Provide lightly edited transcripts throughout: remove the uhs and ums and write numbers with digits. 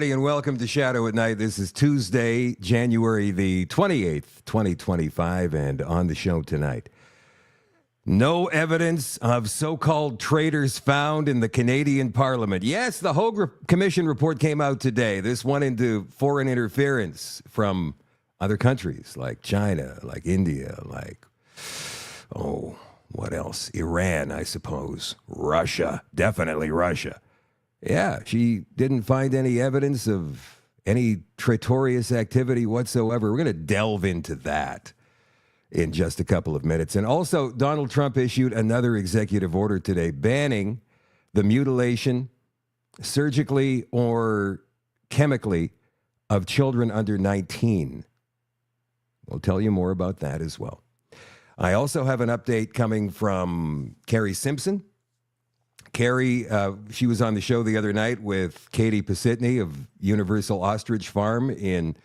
everybody, and welcome to Shadow at Night. This is Tuesday, January the 28th, 2025, and on the show tonight, no evidence of so-called traitors found in the Canadian Parliament. Yes, the Hogue Commission report came out today. This went into foreign interference from other countries like China, like India, like, what else? Iran, I suppose. Russia, definitely Russia. Yeah, she didn't find any evidence of any traitorous activity whatsoever. We're going to delve into that in just a couple of minutes. And also, Donald Trump issued another executive order today banning the mutilation, surgically or chemically, of children under 19. We'll tell you more about that as well. I also have an update coming from Carrie Simpson. Carrie, she was on the show the other night with Katie Pasitny of Universal Ostrich Farm in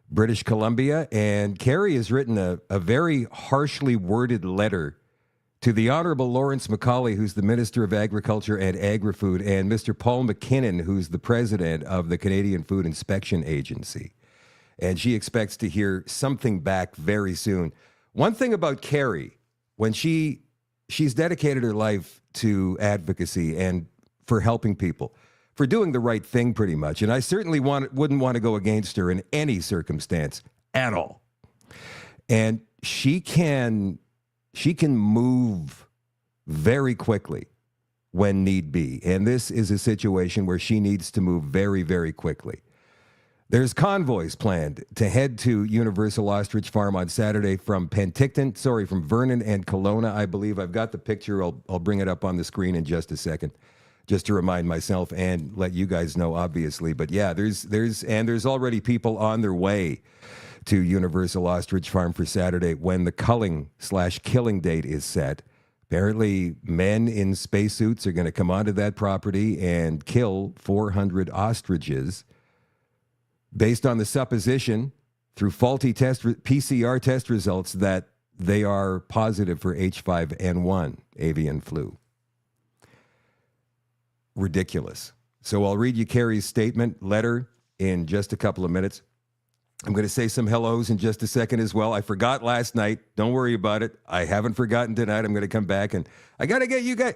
British Columbia. And Carrie has written a very harshly worded letter to the Honorable Lawrence Macaulay, who's the Minister of Agriculture and Agri-Food, and Mr. Paul McKinnon, who's the President of the Canadian Food Inspection Agency. And she expects to hear something back very soon. One thing about Carrie, when she's dedicated her life to advocacy and for helping people, for doing the right thing pretty much. And I certainly wouldn't want to go against her in any circumstance at all. And she can move very quickly when need be. And this is a situation where she needs to move very, very quickly. There's convoys planned to head to Universal Ostrich Farm on Saturday from Vernon and Kelowna, I believe. I've got the picture. I'll bring it up on the screen in just a second, just to remind myself and let you guys know, obviously. But yeah, there's already people on their way to Universal Ostrich Farm for Saturday when the culling/killing date is set. Apparently, men in spacesuits are going to come onto that property and kill 400 ostriches, based on the supposition through faulty PCR test results that they are positive for H5N1, avian flu. Ridiculous. So I'll read you Carrie's letter in just a couple of minutes. I'm going to say some hellos in just a second as well. I forgot last night. Don't worry about it. I haven't forgotten tonight. I'm going to come back and I got to get you guys.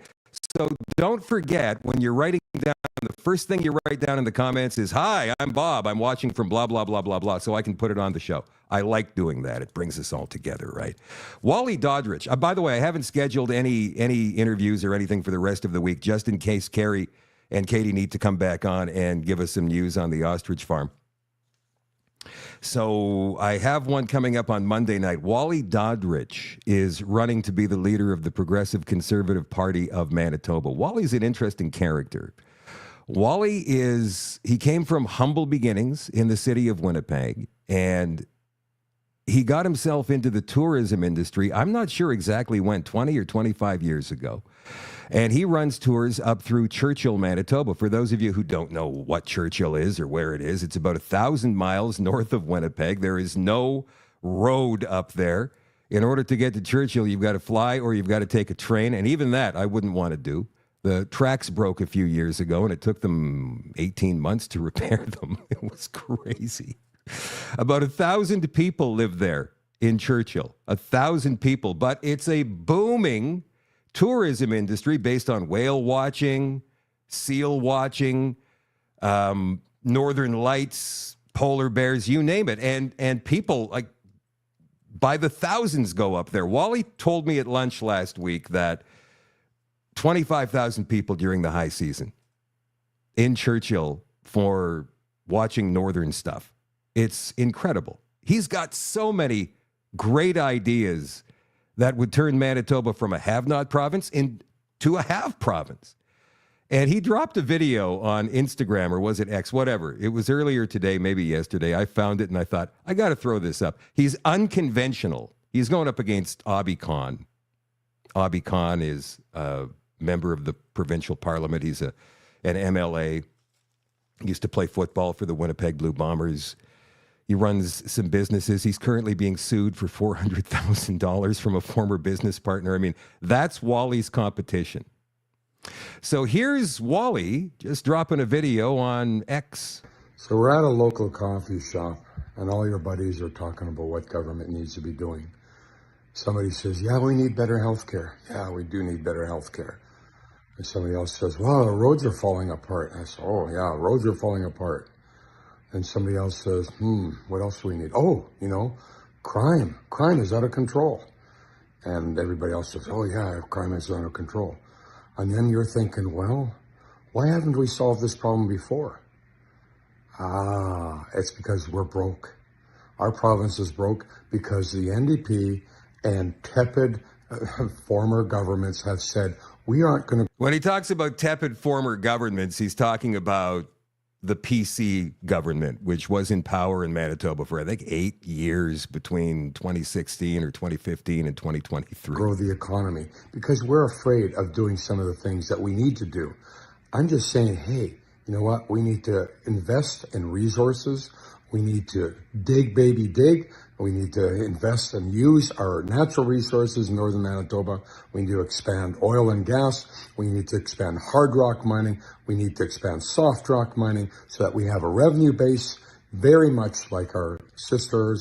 So don't forget, when you're writing down, the first thing you write down in the comments is, "Hi, I'm Bob. I'm watching from blah, blah, blah, blah, blah," so I can put it on the show. I like doing that. It brings us all together, right? Wally Doddridge. By the way, I haven't scheduled any interviews or anything for the rest of the week, just in case Carrie and Katie need to come back on and give us some news on the ostrich farm. So I have one coming up on Monday night. Wally Doddridge is running to be the leader of the Progressive Conservative Party of Manitoba. Wally's an interesting character. Wally he came from humble beginnings in the city of Winnipeg, and he got himself into the tourism industry. I'm not sure exactly when, 20 or 25 years ago. And he runs tours up through Churchill, Manitoba. For those of you who don't know what Churchill is or where it is, it's about 1,000 miles north of Winnipeg. There is no road up there. In order to get to Churchill, you've got to fly or you've got to take a train. And even that, I wouldn't want to do. The tracks broke a few years ago, and it took them 18 months to repair them. It was crazy. About 1,000 people live there in Churchill. 1,000 people. But it's a booming tourism industry based on whale watching, seal watching, northern lights, polar bears, you name it. And people, like, by the thousands go up there. Wally told me at lunch last week that 25,000 people during the high season in Churchill for watching northern stuff. It's incredible. He's got so many great ideas that would turn Manitoba from a have-not province into a have province. And he dropped a video on Instagram, or was it X, whatever. It was earlier today, maybe yesterday. I found it and I thought, I got to throw this up. He's unconventional. He's going up against Abhi Khan. Abhi Khan is a member of the provincial parliament. He's an MLA. He used to play football for the Winnipeg Blue Bombers. He runs some businesses. He's currently being sued for $400,000 from a former business partner. I mean, that's Wally's competition. So here's Wally just dropping a video on X. So we're at a local coffee shop, and all your buddies are talking about what government needs to be doing. Somebody says, yeah, we need better health care. Yeah, we do need better health care. And somebody else says, well, the roads are falling apart. And I say, oh, yeah, roads are falling apart. And somebody else says, what else do we need? Oh, crime. Crime is out of control. And everybody else says, oh, yeah, crime is out of control. And then you're thinking, well, why haven't we solved this problem before? It's because we're broke. Our province is broke because the NDP and tepid former governments have said, we aren't going to... When he talks about tepid former governments, he's talking about the PC government, which was in power in Manitoba for, I think, 8 years between 2016 or 2015 and 2023. Grow the economy because we're afraid of doing some of the things that we need to do. I'm just saying, hey, you know what? We need to invest in resources. We need to dig, baby, dig. We need to invest and use our natural resources in northern Manitoba. We need to expand oil and gas. We need to expand hard rock mining. We need to expand soft rock mining so that we have a revenue base very much like our sister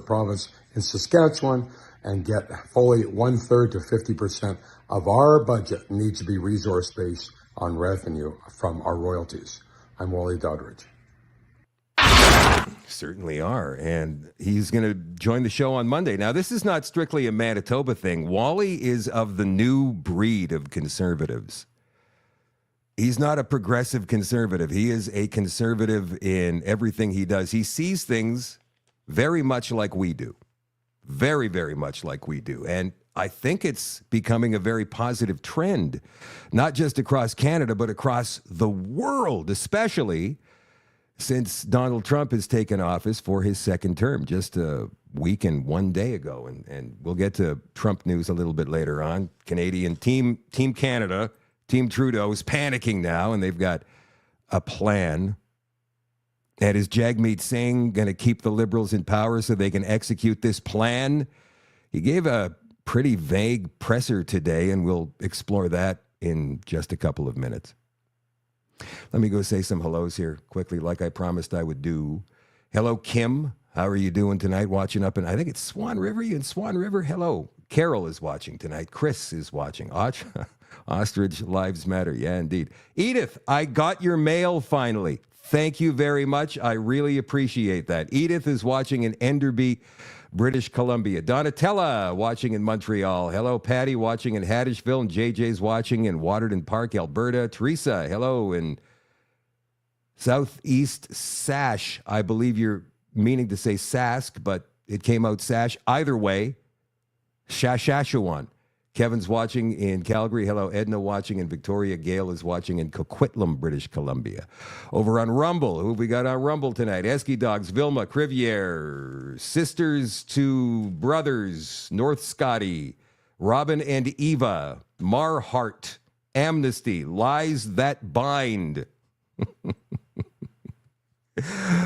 province in Saskatchewan, and get fully 1/3 to 50% of our budget needs to be resource-based on revenue from our royalties. I'm Wally Doddridge. Certainly are. And he's going to join the show on Monday. Now, this is not strictly a Manitoba thing. Wally is of the new breed of conservatives. He's not a progressive conservative. He is a conservative in everything he does. He sees things very much like we do. Very, very much like we do. And I think it's becoming a very positive trend, not just across Canada, but across the world, especially since Donald Trump has taken office for his second term just a week and 1 day ago. And we'll get to Trump news a little bit later on. Canadian Team Canada, Team Trudeau is panicking now, and they've got a plan. And is Jagmeet Singh going to keep the Liberals in power so they can execute this plan? He gave a pretty vague presser today, and we'll explore that in just a couple of minutes. Let me go say some hellos here quickly, like I promised I would do. Hello, Kim. How are you doing tonight? Watching up in, I think it's Swan River. You in Swan River? Hello. Carol is watching tonight. Chris is watching. Ostrich Lives Matter. Yeah, indeed. Edith, I got your mail finally. Thank you very much. I really appreciate that. Edith is watching in Enderby, British Columbia. Donatella watching in Montreal. Hello, Patty watching in Haddishville, and JJ's watching in Waterton Park, Alberta. Teresa, hello, in Southeast Sash. I believe you're meaning to say Sask, but it came out Sash. Either way, Saskatchewan. Kevin's watching in Calgary. Hello, Edna watching in Victoria. Gail is watching in Coquitlam, British Columbia. Over on Rumble, who have we got on Rumble tonight? Esky Dogs, Vilma, Crivier, Sisters to Brothers, North Scotty, Robin and Eva, Mar Hart, Amnesty, Lies That Bind.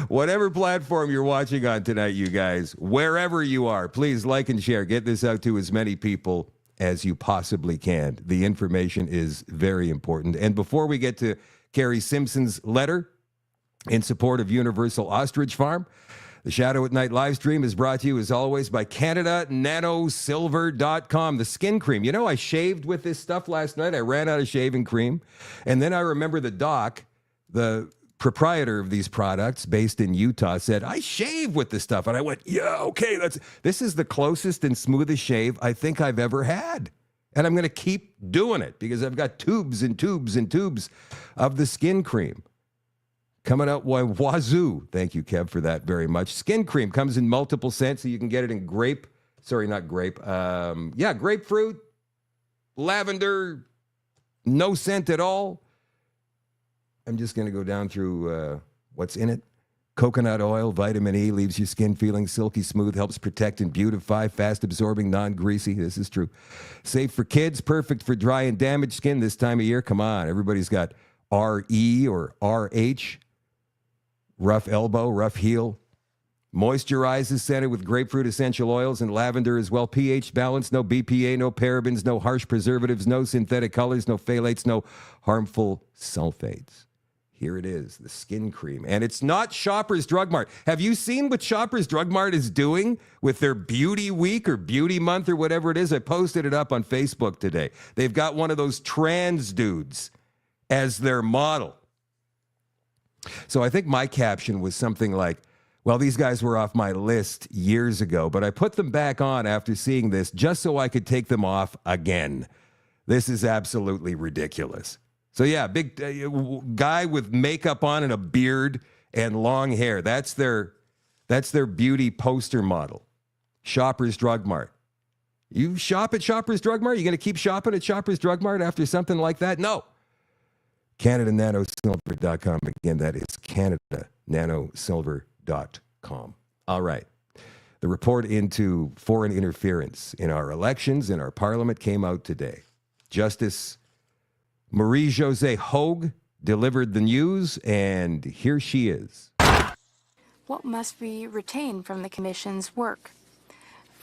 Whatever platform you're watching on tonight, you guys, wherever you are, please like and share. Get this out to as many people as you possibly can. The information is very important. And before we get to Carrie Simpson's letter in support of Universal Ostrich Farm, the Shadow at Night live stream is brought to you, as always, by CanadaNanoSilver.com, the skin cream. You know, I shaved with this stuff last night. I ran out of shaving cream. And then I remember the doc, the proprietor of these products based in Utah, said, I shave with this stuff. And I went, yeah, okay, this is the closest and smoothest shave I think I've ever had. And I'm going to keep doing it because I've got tubes and tubes and tubes of the skin cream coming out. Wazoo. Thank you, Kev, for that very much. Skin cream comes in multiple scents, so you can get it in grapefruit, lavender, no scent at all. I'm just going to go down through what's in it. Coconut oil, vitamin E, leaves your skin feeling silky smooth, helps protect and beautify, fast-absorbing, non-greasy. This is true. Safe for kids, perfect for dry and damaged skin this time of year. Come on, everybody's got RE or RH, rough elbow, rough heel. Moisturizes, scented with grapefruit essential oils and lavender as well. pH balance, no BPA, no parabens, no harsh preservatives, no synthetic colors, no phthalates, no harmful sulfates. Here it is, the skin cream. And it's not Shoppers Drug Mart. Have you seen what Shoppers Drug Mart is doing with their Beauty Week or Beauty Month or whatever it is? I posted it up on Facebook today. They've got one of those trans dudes as their model. So I think my caption was something like, well, these guys were off my list years ago, but I put them back on after seeing this just so I could take them off again. This is absolutely ridiculous. So yeah, big guy with makeup on and a beard and long hair. That's their beauty poster model. Shoppers Drug Mart. You shop at Shoppers Drug Mart? You going to keep shopping at Shoppers Drug Mart after something like that? No. CanadaNanoSilver.com. Again, that is CanadaNanoSilver.com. All right. The report into foreign interference in our elections, in our parliament, came out today. Justice Marie Josee Hogue delivered the news, and here she is. What must we retain from the Commission's work?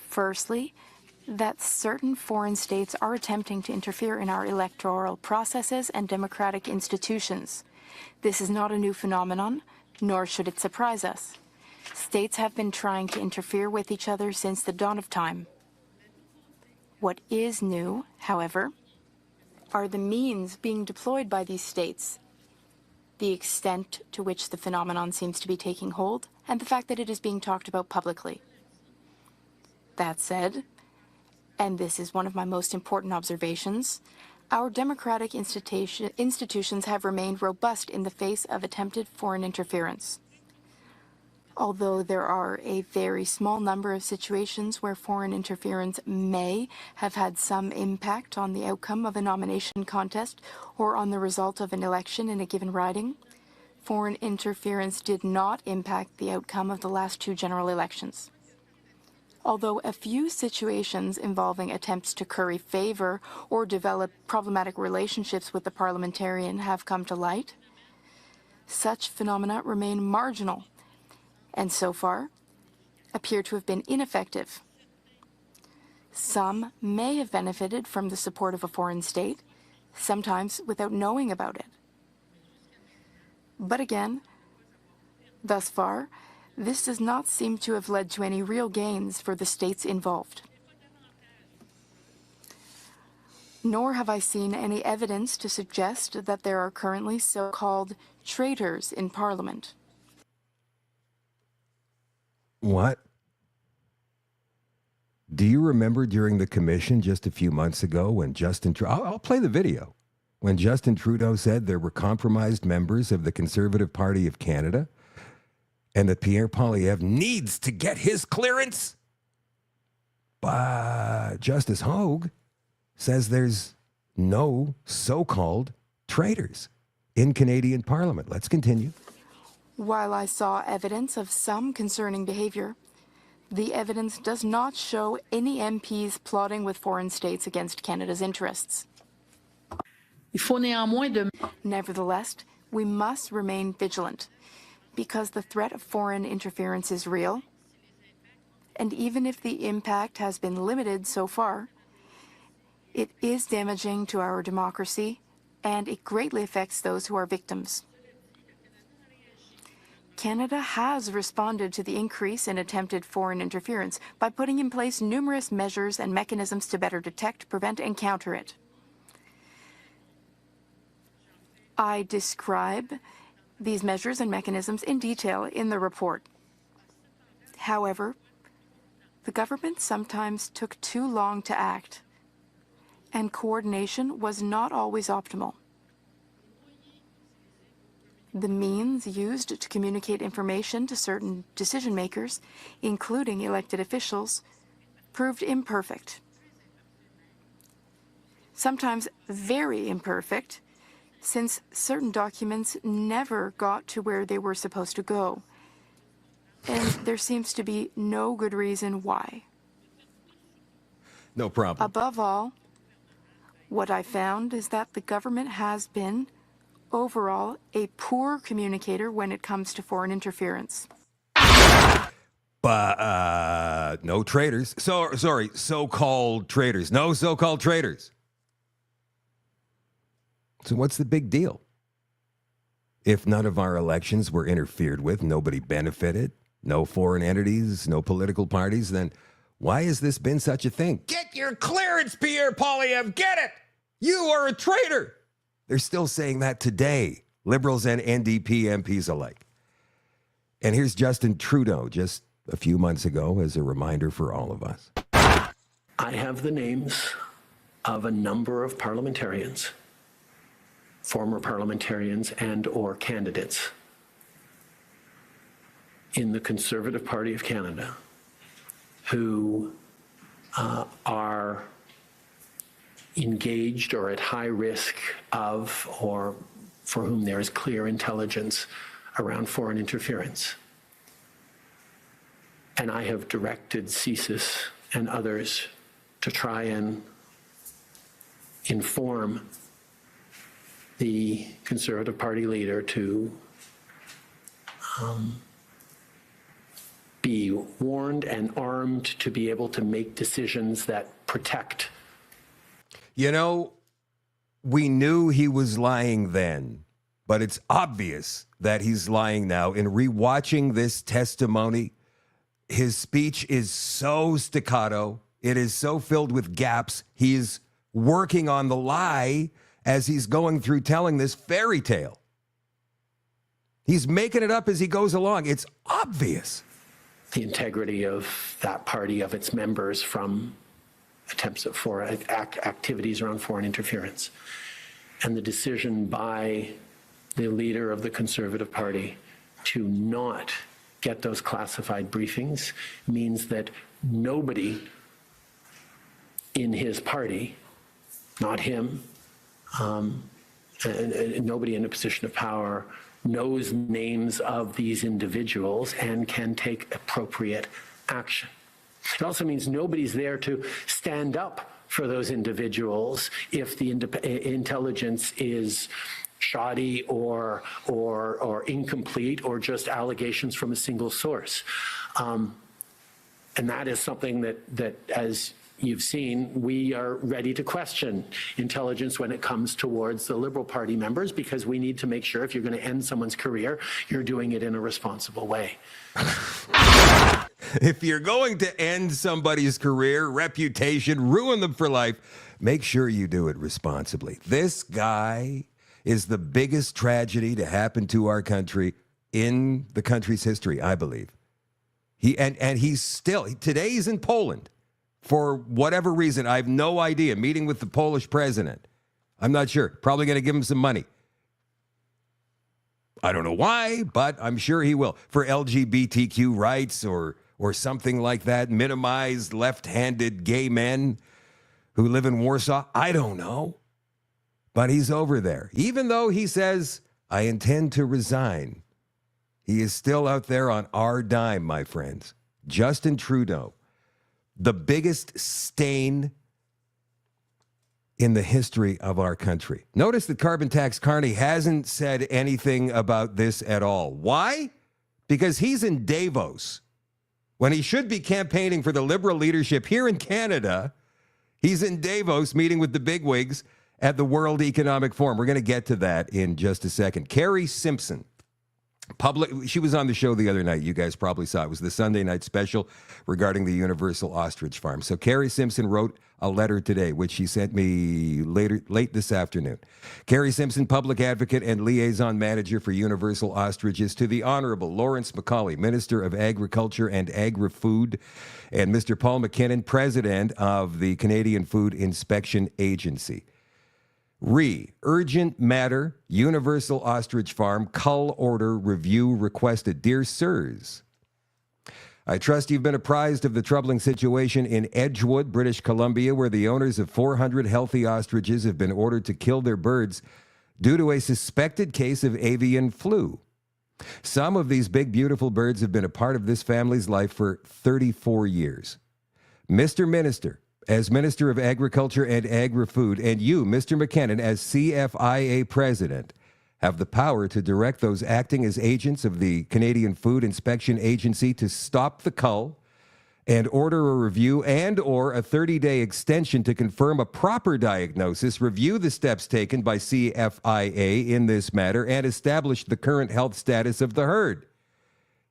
Firstly, that certain foreign states are attempting to interfere in our electoral processes and democratic institutions. This is not a new phenomenon, nor should it surprise us. States have been trying to interfere with each other since the dawn of time. What is new, however, are the means being deployed by these states, the extent to which the phenomenon seems to be taking hold, and the fact that it is being talked about publicly. That said, and this is one of my most important observations, our democratic institutions have remained robust in the face of attempted foreign interference. Although there are a very small number of situations where foreign interference may have had some impact on the outcome of a nomination contest or on the result of an election in a given riding, foreign interference did not impact the outcome of the last two general elections. Although a few situations involving attempts to curry favor or develop problematic relationships with the parliamentarian have come to light, such phenomena remain marginal and so far appear to have been ineffective. Some may have benefited from the support of a foreign state, sometimes without knowing about it. But again, thus far, this does not seem to have led to any real gains for the states involved. Nor have I seen any evidence to suggest that there are currently so-called traitors in Parliament. What? Do you remember during the commission just a few months ago when I'll play the video, when Justin Trudeau said there were compromised members of the Conservative Party of Canada and that Pierre Poilievre needs to get his clearance? But Justice Hogue says there's no so-called traitors in Canadian Parliament. Let's continue. While I saw evidence of some concerning behavior, the evidence does not show any MPs plotting with foreign states against Canada's interests. Nevertheless, we must remain vigilant, because the threat of foreign interference is real, and even if the impact has been limited so far, it is damaging to our democracy, and it greatly affects those who are victims. Canada has responded to the increase in attempted foreign interference by putting in place numerous measures and mechanisms to better detect, prevent, and counter it. I describe these measures and mechanisms in detail in the report. However, the government sometimes took too long to act, and coordination was not always optimal. The means used to communicate information to certain decision makers, including elected officials, proved imperfect. Sometimes very imperfect, since certain documents never got to where they were supposed to go, and there seems to be no good reason why. No problem. Above all, what I found is that the government has been, overall, a poor communicator when it comes to foreign interference. But no traitors. So-called traitors. No so-called traitors. So what's the big deal? If none of our elections were interfered with, nobody benefited, no foreign entities, no political parties, then why has this been such a thing? Get your clearance, Pierre Poilievre, get it! You are a traitor! They're still saying that today, Liberals and NDP MPs alike. And here's Justin Trudeau just a few months ago as a reminder for all of us. I have the names of a number of parliamentarians, former parliamentarians and or candidates in the Conservative Party of Canada who are engaged or at high risk of, or for whom there is clear intelligence around foreign interference. And I have directed CSIS and others to try and inform the Conservative Party leader to be warned and armed to be able to make decisions that protect. You know, we knew he was lying then, but it's obvious that he's lying now. In rewatching this testimony, his speech is so staccato. It is so filled with gaps. He is working on the lie as he's going through telling this fairy tale. He's making it up as he goes along. It's obvious. The integrity of that party, of its members, from attempts at foreign activities around foreign interference. And the decision by the leader of the Conservative Party to not get those classified briefings means that nobody in his party, not him, and nobody in a position of power knows names of these individuals and can take appropriate action. It also means nobody's there to stand up for those individuals if the intelligence is shoddy or incomplete or just allegations from a single source. And that is something that as you've seen, we are ready to question intelligence when it comes towards the Liberal Party members, because we need to make sure if you're going to end someone's career, you're doing it in a responsible way. If you're going to end somebody's career, reputation, ruin them for life, make sure you do it responsibly. This guy is the biggest tragedy to happen to our country in the country's history, I believe. He's still, today he's in Poland. For whatever reason, I have no idea, meeting with the Polish president. I'm not sure. Probably going to give him some money. I don't know why, but I'm sure he will. For LGBTQ rights or something like that, minimize left-handed gay men who live in Warsaw. I don't know. But he's over there. Even though he says, I intend to resign, he is still out there on our dime, my friends. Justin Trudeau. The biggest stain in the history of our country. Notice that carbon tax Carney hasn't said anything about this at all. Why? Because he's in Davos. When he should be campaigning for the Liberal leadership here in Canada, he's in Davos meeting with the bigwigs at the World Economic Forum. We're going to get to that in just a second. Carrie Simpson. She was on the show the other night. You guys probably saw it. It was the Sunday night special regarding the Universal Ostrich Farm. So Carrie Simpson wrote a letter today, which she sent me late this afternoon. Carrie Simpson, public advocate and liaison manager for Universal Ostriches, to the Honorable Lawrence MacAulay, Minister of Agriculture and Agri-Food, and Mr. Paul McKinnon, President of the Canadian Food Inspection Agency. Urgent matter, Universal Ostrich Farm, cull order review requested. Dear Sirs, I trust you've been apprised of the troubling situation in Edgewood, British Columbia, where the owners of 400 healthy ostriches have been ordered to kill their birds due to a suspected case of avian flu. Some of these big, beautiful birds have been a part of this family's life for 34 years. Mr. Minister, as Minister of Agriculture and Agri-Food, and you, Mr. McKinnon, as CFIA President, have the power to direct those acting as agents of the Canadian Food Inspection Agency to stop the cull and order a review and or a 30-day extension to confirm a proper diagnosis, review the steps taken by CFIA in this matter, and establish the current health status of the herd.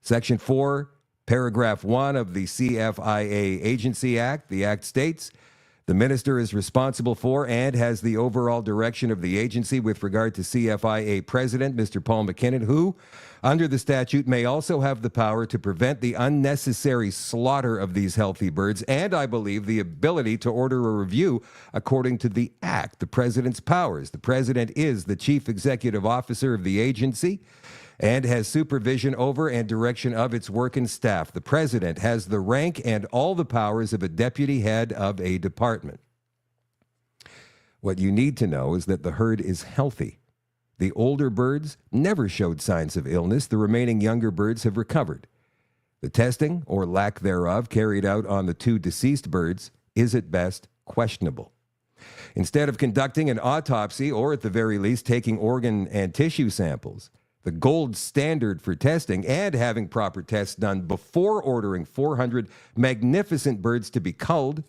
Section 4, paragraph 1 of the CFIA Agency Act, the Act states, the minister is responsible for and has the overall direction of the agency with regard to CFIA President, Mr. Paul McKinnon, who, under the statute, may also have the power to prevent the unnecessary slaughter of these healthy birds, and I believe the ability to order a review according to the Act, the President's powers. The President is the Chief Executive Officer of the agency and has supervision over and direction of its work and staff. The President has the rank and all the powers of a deputy head of a department. What you need to know is that the herd is healthy. The older birds never showed signs of illness. The remaining younger birds have recovered. The testing, or lack thereof, carried out on the 2 deceased birds is at best questionable. Instead of conducting an autopsy, or at the very least taking organ and tissue samples, the gold standard for testing, and having proper tests done before ordering 400 magnificent birds to be culled,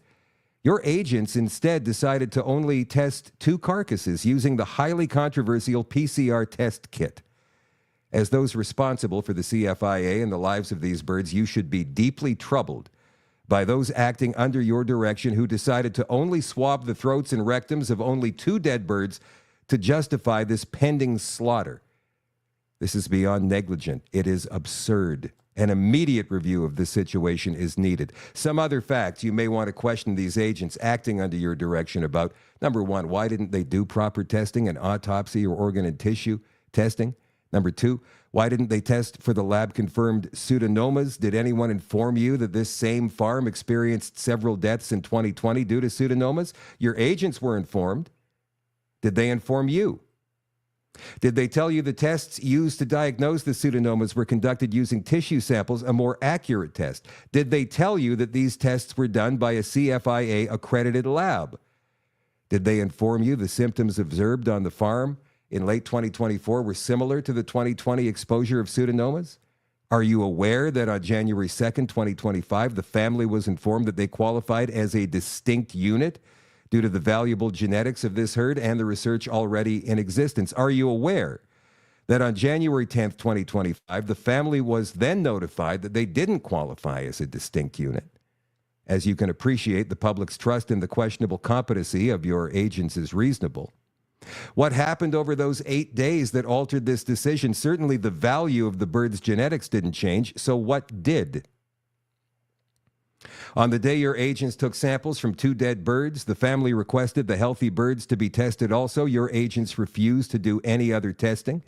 your agents instead decided to only test 2 carcasses using the highly controversial PCR test kit. As those responsible for the CFIA and the lives of these birds, you should be deeply troubled by those acting under your direction who decided to only swab the throats and rectums of only 2 dead birds to justify this pending slaughter. This is beyond negligent. It is absurd. An immediate review of the situation is needed. Some other facts you may want to question these agents acting under your direction about. Number 1, why didn't they do proper testing, an autopsy or organ and tissue testing? Number 2, why didn't they test for the lab-confirmed pseudomonas? Did anyone inform you that this same farm experienced several deaths in 2020 due to pseudomonas? Your agents were informed. Did they inform you? Did they tell you the tests used to diagnose the pseudomonas were conducted using tissue samples, a more accurate test? Did they tell you that these tests were done by a CFIA-accredited lab? Did they inform you the symptoms observed on the farm in late 2024 were similar to the 2020 exposure of pseudomonas? Are you aware that on January 2nd, 2025, the family was informed that they qualified as a distinct unit due to the valuable genetics of this herd and the research already in existence? Are you aware that on January 10th, 2025, the family was then notified that they didn't qualify as a distinct unit? As you can appreciate, the public's trust in the questionable competency of your agents is reasonable. What happened over those 8 days that altered this decision? Certainly the value of the bird's genetics didn't change, so what did? On the day your agents took samples from 2 dead birds, the family requested the healthy birds to be tested also. Your agents refused to do any other testing.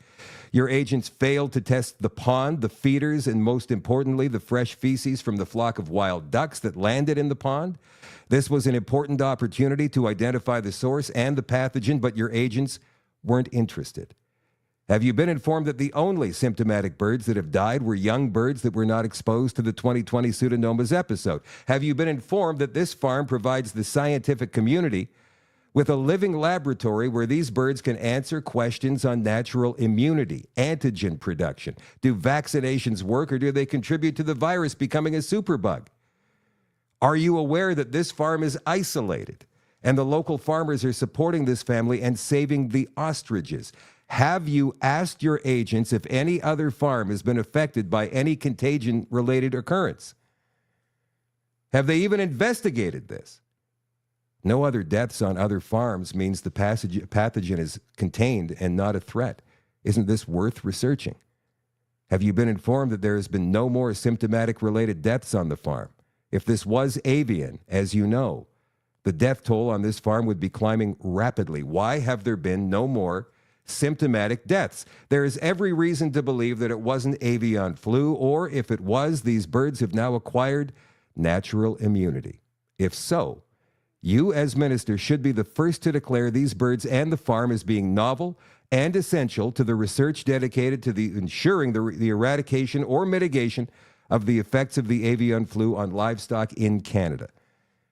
Your agents failed to test the pond, the feeders, and most importantly, the fresh feces from the flock of wild ducks that landed in the pond. This was an important opportunity to identify the source and the pathogen, but your agents weren't interested. Have you been informed that the only symptomatic birds that have died were young birds that were not exposed to the 2020 pseudomonas episode? Have you been informed that this farm provides the scientific community with a living laboratory where these birds can answer questions on natural immunity, antigen production? Do vaccinations work, or do they contribute to the virus becoming a superbug? Are you aware that this farm is isolated and the local farmers are supporting this family and saving the ostriches? Have you asked your agents if any other farm has been affected by any contagion-related occurrence? Have they even investigated this? No other deaths on other farms means the pathogen is contained and not a threat. Isn't this worth researching? Have you been informed that there has been no more symptomatic-related deaths on the farm? If this was avian, as you know, the death toll on this farm would be climbing rapidly. Why have there been no more symptomatic deaths? There is every reason to believe that it wasn't avian flu, or if it was, these birds have now acquired natural immunity. If so, you as minister should be the first to declare these birds and the farm as being novel and essential to the research dedicated to ensuring the eradication or mitigation of the effects of the avian flu on livestock in Canada.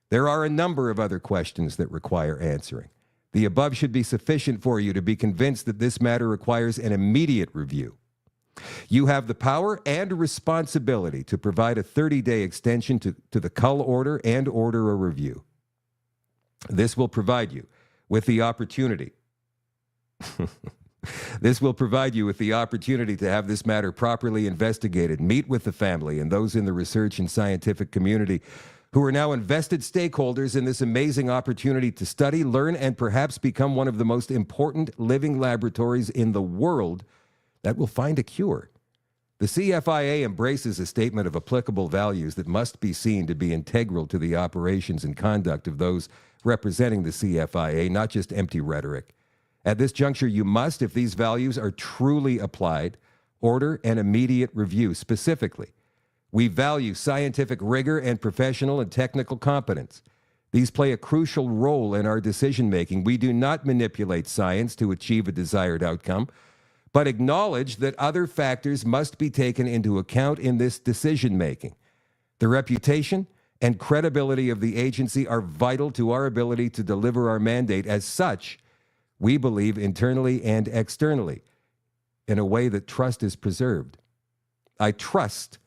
There are a number of other questions that require answering. The above should be sufficient for you to be convinced that this matter requires an immediate review. You have the power and responsibility to provide a 30-day extension to the cull order and order a review. This will provide you with the opportunity. This will provide you with the opportunity to have this matter properly investigated, meet with the family and those in the research and scientific community who are now invested stakeholders in this amazing opportunity to study, learn, and perhaps become one of the most important living laboratories in the world that will find a cure. The CFIA embraces a statement of applicable values that must be seen to be integral to the operations and conduct of those representing the CFIA, not just empty rhetoric. At this juncture, you must, if these values are truly applied, order an immediate review. Specifically, we value scientific rigor and professional and technical competence. These play a crucial role in our decision-making. We do not manipulate science to achieve a desired outcome, but acknowledge that other factors must be taken into account in this decision-making. The reputation and credibility of the agency are vital to our ability to deliver our mandate. As such, we believe internally and externally in a way that trust is preserved. I trust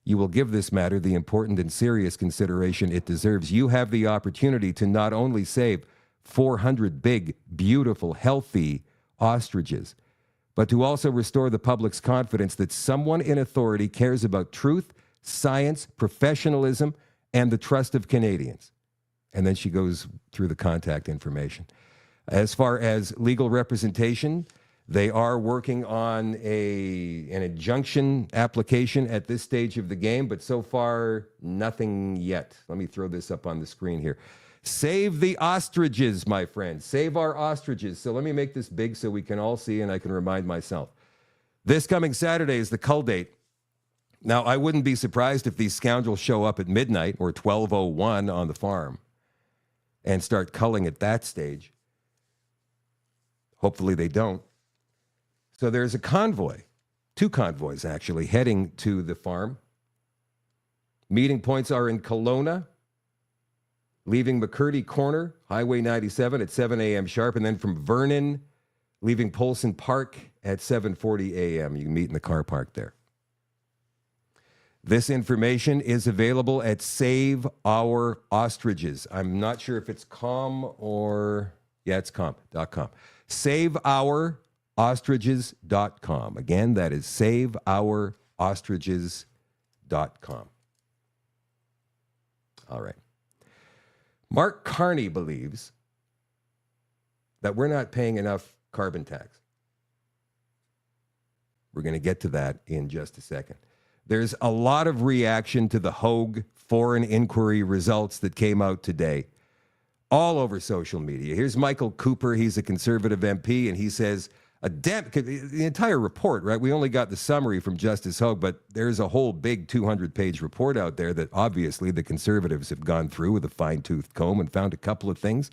you will give this matter the important and serious consideration it deserves. You have the opportunity to not only save 400 big, beautiful, healthy ostriches, but to also restore the public's confidence that someone in authority cares about truth, science, professionalism, and the trust of Canadians. And then she goes through the contact information. As far as legal representation, they are working on an injunction application at this stage of the game, but so far, nothing yet. Let me throw this up on the screen here. Save the ostriches, my friends. Save our ostriches. So let me make this big so we can all see and I can remind myself. This coming Saturday is the cull date. Now, I wouldn't be surprised if these scoundrels show up at midnight or 12:01 on the farm and start culling at that stage. Hopefully they don't. So there's a convoy, 2 convoys actually, heading to the farm. Meeting points are in Kelowna, leaving McCurdy Corner, Highway 97 at 7 a.m. sharp, and then from Vernon, leaving Polson Park at 7:40 a.m. You can meet in the car park there. This information is available at Save Our Ostriches. I'm not sure if it's com or... Yeah, it's com.com. SaveOurOstriches.com. Again, that is SaveOurOstriches.com. All right. Mark Carney believes that we're not paying enough carbon tax. We're going to get to that in just a second. There's a lot of reaction to the Hogue foreign inquiry results that came out today, all over social media. Here's Michael Cooper. He's a Conservative MP, and he says, the entire report, right? We only got the summary from Justice Hogue, but there's a whole big 200-page report out there that obviously the Conservatives have gone through with a fine-toothed comb and found a couple of things.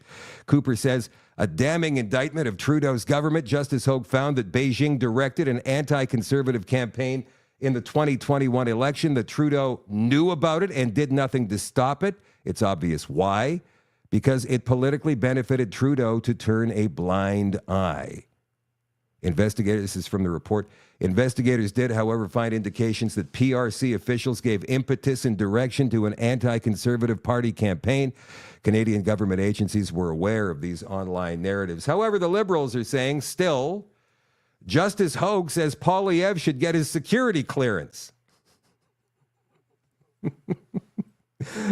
Cooper says, a damning indictment of Trudeau's government. Justice Hogue found that Beijing directed an anti-conservative campaign in the 2021 election, that Trudeau knew about it and did nothing to stop it. It's obvious why. Because it politically benefited Trudeau to turn a blind eye. Investigators, this is from the report, investigators did, however, find indications that PRC officials gave impetus and direction to an anti-conservative party campaign. Canadian government agencies were aware of these online narratives. However, the Liberals are saying, still, Justice Hogue says Poilievre should get his security clearance.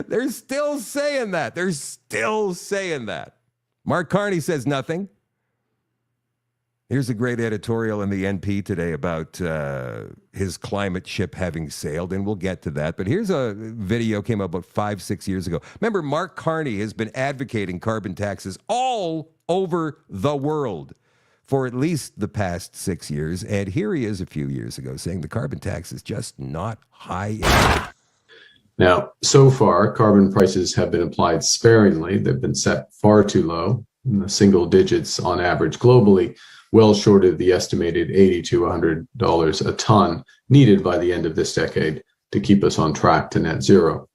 They're still saying that. They're still saying that. Mark Carney says nothing. Here's a great editorial in the NP today about his climate ship having sailed, and we'll get to that. But here's a video came out about 5-6 years ago. Remember, Mark Carney has been advocating carbon taxes all over the world for at least the past 6 years. And here he is a few years ago saying the carbon tax is just not high enough. Now, so far, carbon prices have been applied sparingly. They've been set far too low, in the single digits on average globally, well short of the estimated $80 to $100 a ton needed by the end of this decade to keep us on track to net zero.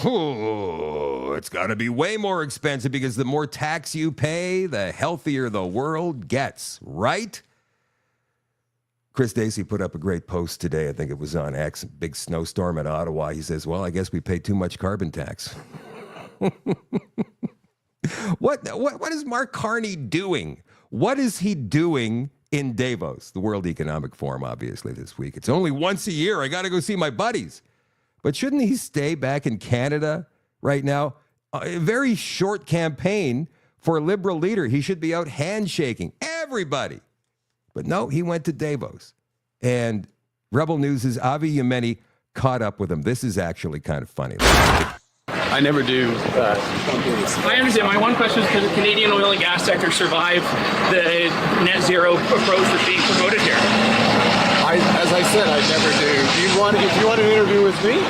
Oh, it's got to be way more expensive because the more tax you pay, the healthier the world gets, right? Chris Dacey put up a great post today. I think it was on X. Big snowstorm at Ottawa. He says, well, I guess we pay too much carbon tax. What is Mark Carney doing? What is he doing in Davos, the World Economic Forum, obviously, this week? It's only once a year. I got to go see my buddies. But shouldn't he stay back in Canada right now? A very short campaign for a Liberal leader. He should be out handshaking everybody. But no, he went to Davos. And Rebel News' Avi Yemeni caught up with him. This is actually kind of funny. I never do. I understand. My one question is, can the Canadian oil and gas sector survive the net zero approach that's being promoted here? As I said, I never do. If you want an interview with me,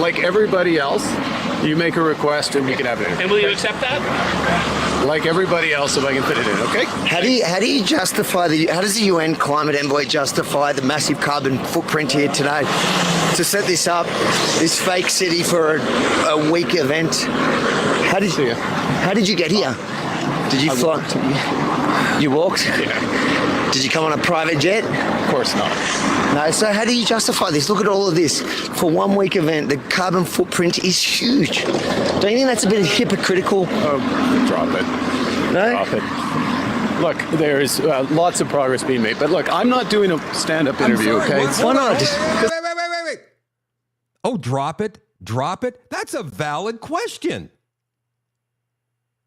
like everybody else, you make a request and we can have it. And will you accept that? Like everybody else, if I can fit it in, okay? How do you justify how does the UN climate envoy justify the massive carbon footprint here today to set this up, this fake city for a week event? How did you get here? Did you fly? You walked? Yeah. Did you come on a private jet? Of course not. No, so how do you justify this? Look at all of this. For 1 week event, the carbon footprint is huge. Don't you think that's a bit hypocritical? Oh, drop it. No? Drop it. Look, there's lots of progress being made, but look, I'm not doing a stand-up interview, okay? Why not? Wait. Oh, drop it. Drop it. That's a valid question.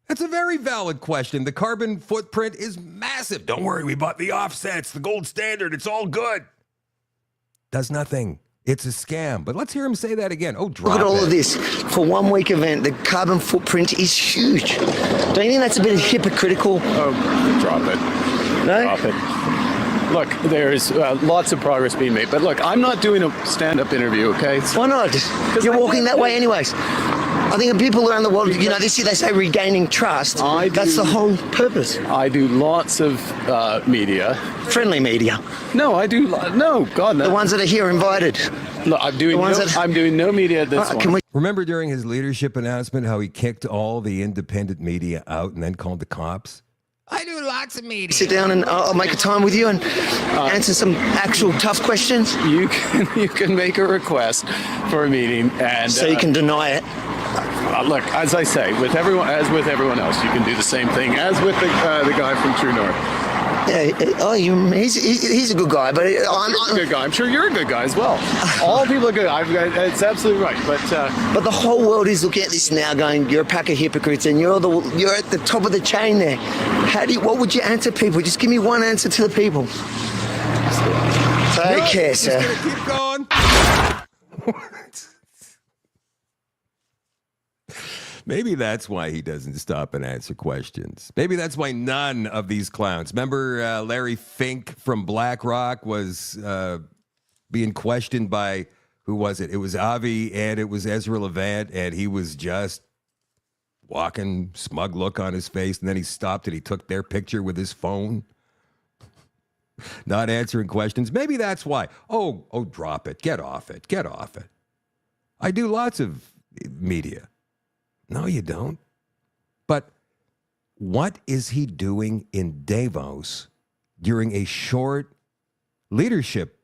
That's a very valid question. The carbon footprint is massive. Don't worry, we bought the offsets, the gold standard. It's all good. Does nothing. It's a scam. But let's hear him say that again. Oh, drop it. Look at all of this. For 1 week event, the carbon footprint is huge. Don't you think that's a bit hypocritical? Oh, drop it. No? Drop it. Look, there's lots of progress being made, but look, I'm not doing a stand-up interview, okay? Why not? You're walking that way anyways. I think people around the world, this year they say regaining trust. That's the whole purpose. I do lots of media. Friendly media. No, I do. No, God, no. The ones that are here invited. Look, I'm doing no media at this one. Remember during his leadership announcement how he kicked all the independent media out and then called the cops? I do lots of media. Sit down and I'll make a time with you and answer some actual tough questions. You can make a request for a meeting, and so you can deny it. Look, as I say, as with everyone else, you can do the same thing as with the guy from True North. Yeah, he's a good guy, but I'm a good guy. I'm sure you're a good guy as well. All people are good. It's absolutely right. But the whole world is looking at this now, going, "You're a pack of hypocrites, and you're at the top of the chain there." What would you answer people? Just give me one answer to the people. Okay, sir. Just gonna keep going. Maybe that's why he doesn't stop and answer questions. Maybe that's why none of these clowns. Remember Larry Fink from BlackRock was being questioned by, who was it? It was Avi and it was Ezra Levant, and he was just walking, smug look on his face, and then he stopped and he took their picture with his phone. Not answering questions. Maybe that's why. Oh, drop it. Get off it. Get off it. I do lots of media. No, you don't. But what is he doing in Davos during a short leadership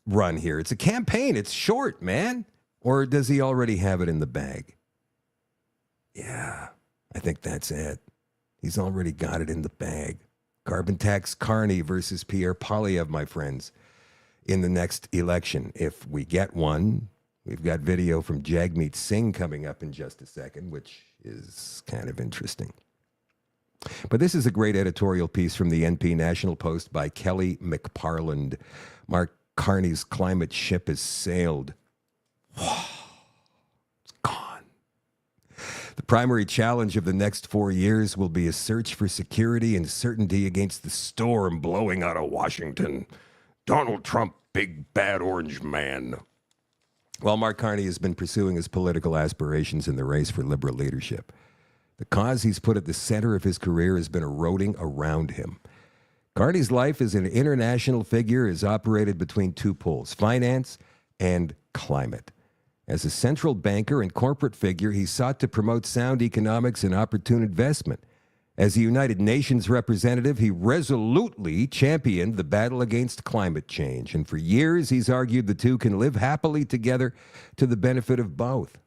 run here? It's a campaign. It's short, man. Or does he already have it in the bag? Yeah, I think that's it. He's already got it in the bag. Carbon tax Carney versus Pierre Poilievre, my friends, in the next election. If we get one, we've got video from Jagmeet Singh coming up in just a second, which is kind of interesting. But this is a great editorial piece from the NP National Post by Kelly McParland. Mark Carney's climate ship has sailed. It's gone. The primary challenge of the next 4 years will be a search for security and certainty against the storm blowing out of Washington. Donald Trump, big bad orange man. Well, Mark Carney has been pursuing his political aspirations in the race for Liberal leadership. The cause he's put at the center of his career has been eroding around him. Carney's life as an international figure is operated between two poles, finance and climate. As a central banker and corporate figure, he sought to promote sound economics and opportune investment. As a United Nations representative, he resolutely championed the battle against climate change. And for years, he's argued the two can live happily together to the benefit of both.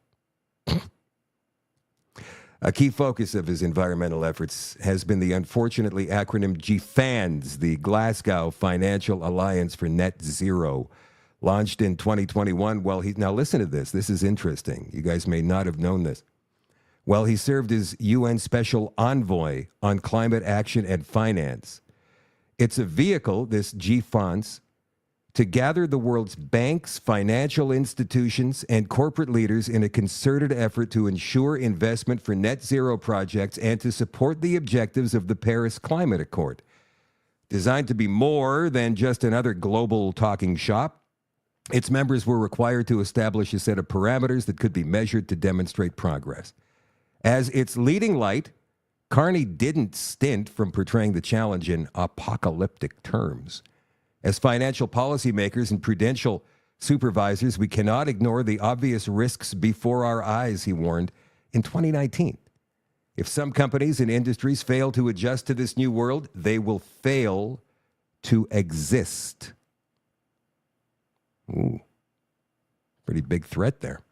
A key focus of his environmental efforts has been the unfortunately acronym GFANZ, the Glasgow Financial Alliance for Net Zero, launched in 2021. Now listen to this. This is interesting. You guys may not have known this. Well, he served as UN Special Envoy on Climate Action and Finance. It's a vehicle, this GFANZ, to gather the world's banks, financial institutions, and corporate leaders in a concerted effort to ensure investment for net zero projects and to support the objectives of the Paris Climate Accord. Designed to be more than just another global talking shop, its members were required to establish a set of parameters that could be measured to demonstrate progress. As its leading light, Carney didn't stint from portraying the challenge in apocalyptic terms. As financial policymakers and prudential supervisors, we cannot ignore the obvious risks before our eyes, he warned in 2019. If some companies and industries fail to adjust to this new world, they will fail to exist. Ooh, pretty big threat there.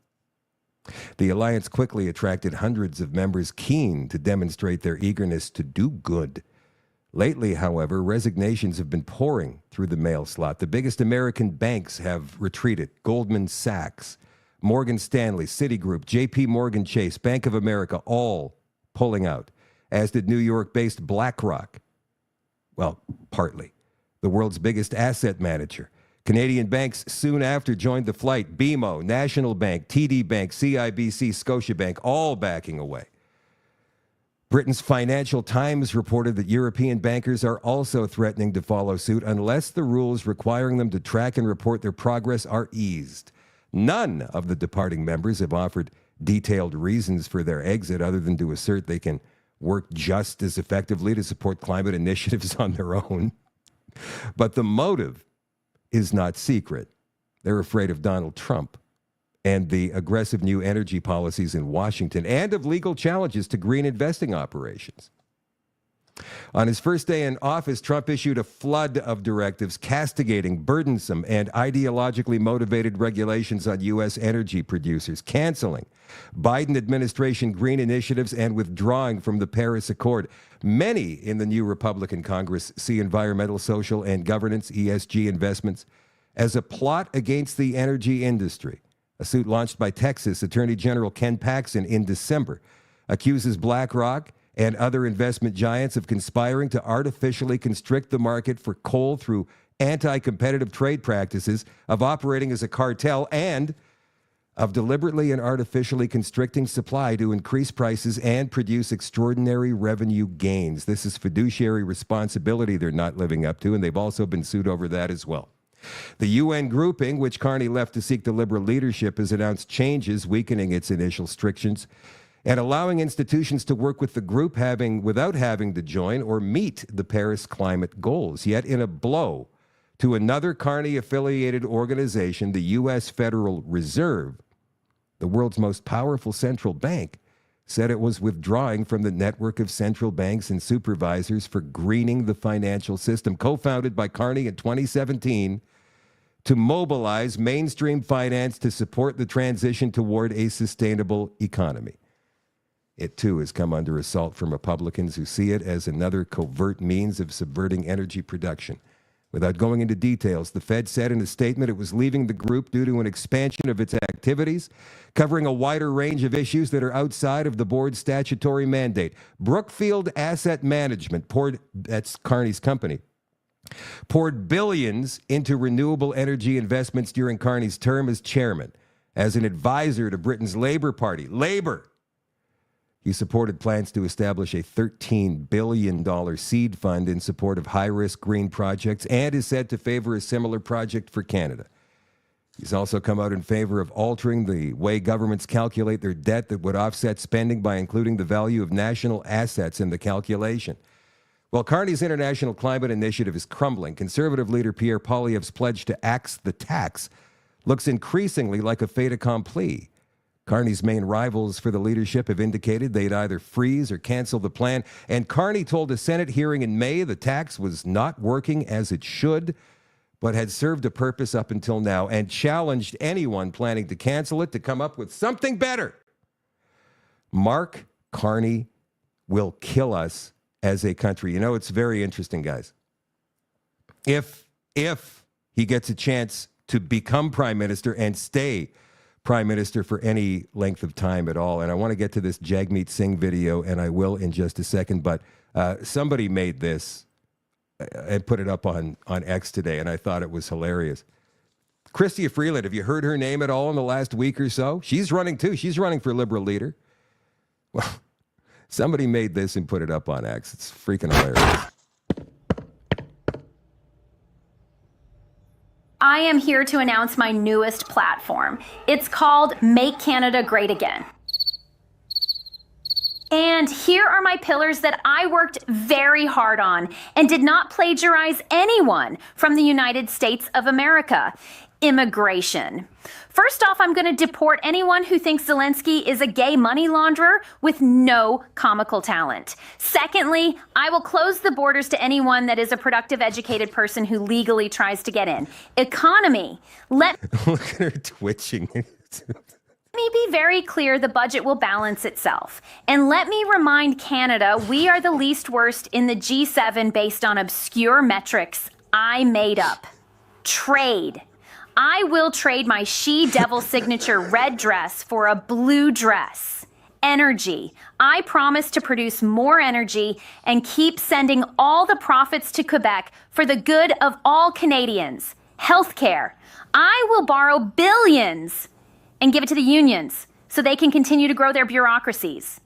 The alliance quickly attracted hundreds of members keen to demonstrate their eagerness to do good. Lately, however, resignations have been pouring through the mail slot. The biggest American banks have retreated. Goldman Sachs, Morgan Stanley, Citigroup, JP Morgan Chase, Bank of America, all pulling out, as did New York-based BlackRock. Well, partly. The world's biggest asset manager. Canadian banks soon after joined the flight. BMO, National Bank, TD Bank, CIBC, Scotiabank, all backing away. Britain's Financial Times reported that European bankers are also threatening to follow suit unless the rules requiring them to track and report their progress are eased. None of the departing members have offered detailed reasons for their exit other than to assert they can work just as effectively to support climate initiatives on their own. But the motive is not secret. They're afraid of Donald Trump and the aggressive new energy policies in Washington, and of legal challenges to green investing operations. On his first day in office, Trump issued a flood of directives castigating burdensome and ideologically motivated regulations on U.S. energy producers, canceling Biden administration green initiatives and withdrawing from the Paris Accord. Many in the new Republican Congress see environmental, social, and governance, ESG investments, as a plot against the energy industry. A suit launched by Texas Attorney General Ken Paxton in December accuses BlackRock and other investment giants of conspiring to artificially constrict the market for coal through anti-competitive trade practices, of operating as a cartel, and of deliberately and artificially constricting supply to increase prices and produce extraordinary revenue gains. This is fiduciary responsibility they're not living up to, and they've also been sued over that as well. The UN grouping, which Carney left to seek the Liberal leadership, has announced changes weakening its initial restrictions and allowing institutions to work with the group without having to join or meet the Paris climate goals. Yet in a blow to another Carney-affiliated organization, the U.S. Federal Reserve, the world's most powerful central bank, said it was withdrawing from the network of central banks and supervisors for greening the financial system, co-founded by Carney in 2017, to mobilize mainstream finance to support the transition toward a sustainable economy. It, too, has come under assault from Republicans who see it as another covert means of subverting energy production. Without going into details, the Fed said in a statement it was leaving the group due to an expansion of its activities, covering a wider range of issues that are outside of the board's statutory mandate. Brookfield Asset Management, that's Carney's company, poured billions into renewable energy investments during Carney's term as chairman. As an advisor to Britain's Labour Party, Labour, he supported plans to establish a $13 billion seed fund in support of high-risk green projects and is said to favor a similar project for Canada. He's also come out in favor of altering the way governments calculate their debt that would offset spending by including the value of national assets in the calculation. While Carney's International Climate Initiative is crumbling, Conservative leader Pierre Poilievre's pledge to axe the tax looks increasingly like a fait accompli. Carney's main rivals for the leadership have indicated they'd either freeze or cancel the plan. And Carney told a Senate hearing in May the tax was not working as it should, but had served a purpose up until now, and challenged anyone planning to cancel it to come up with something better. Mark Carney will kill us as a country. You know, it's very interesting, guys. If he gets a chance to become prime minister and stay prime minister for any length of time at all. And I want to get to this Jagmeet Singh video, and I will in just a second, but somebody made this and put it up on X today, and I thought it was hilarious. Chrystia Freeland, have you heard her name at all in the last week or so? She's running too. She's running for Liberal leader. Well, somebody made this and put it up on X. It's freaking hilarious. I am here to announce my newest platform. It's called Make Canada Great Again. And here are my pillars that I worked very hard on and did not plagiarize anyone from the United States of America. Immigration. First off, I'm going to deport anyone who thinks Zelensky is a gay money launderer with no comical talent. Secondly, I will close the borders to anyone that is a productive, educated person who legally tries to get in. Economy. Look at her twitching. Let me be very clear, the budget will balance itself. And let me remind Canada, we are the least worst in the G7 based on obscure metrics I made up. Trade. I will trade my she-devil signature red dress for a blue dress. Energy. I promise to produce more energy and keep sending all the profits to Quebec for the good of all Canadians. Healthcare. I will borrow billions and give it to the unions so they can continue to grow their bureaucracies.